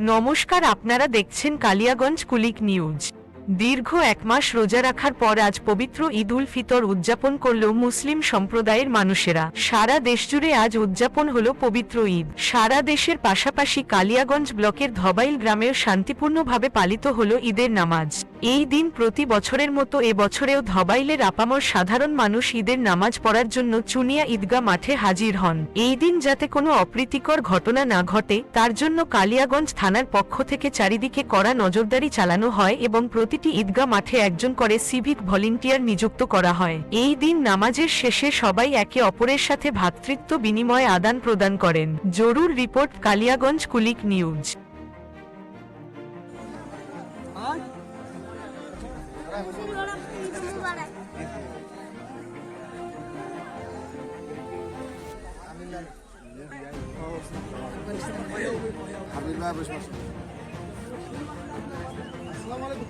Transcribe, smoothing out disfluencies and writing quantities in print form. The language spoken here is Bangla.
নমস্কার, আপনারা দেখছেন কালিয়াগঞ্জ কুলিক নিউজ। দীর্ঘ এক মাস রোজা রাখার পর আজ পবিত্র ঈদ উল ফিতর উদযাপন করল মুসলিম সম্প্রদায়ের মানুষেরা। সারা দেশজুড়ে আজ উদযাপন হল পবিত্র ঈদ। সারা দেশের পাশাপাশি কালিয়াগঞ্জ ব্লকের ধবাইল গ্রামেও শান্তিপূর্ণভাবে পালিত হল ঈদের নামাজ। এই দিন প্রতি বছরের মতো এবছরেও ধবাইলের আপামর সাধারণ মানুষ ঈদের নামাজ পড়ার জন্য চুনিয়া ঈদগাহ মাঠে হাজির হন। এই দিন যাতে কোনো অপ্রীতিকর ঘটনা না ঘটে তার জন্য কালিয়াগঞ্জ থানার পক্ষ থেকে চারিদিকে কড়া নজরদারি চালানো হয় এবং প্রতিটি ঈদগাহ মাঠে একজন করে সিভিক ভলেন্টিয়ার নিযুক্ত করা হয়। এই দিন নামাজের শেষে সবাই একে অপরের সাথে ভ্রাতৃত্ব বিনিময় আদান প্রদান করেন। জরুর রিপোর্ট, কালিয়াগঞ্জ কুলিক নিউজ। আসসালামু আলাইকুম।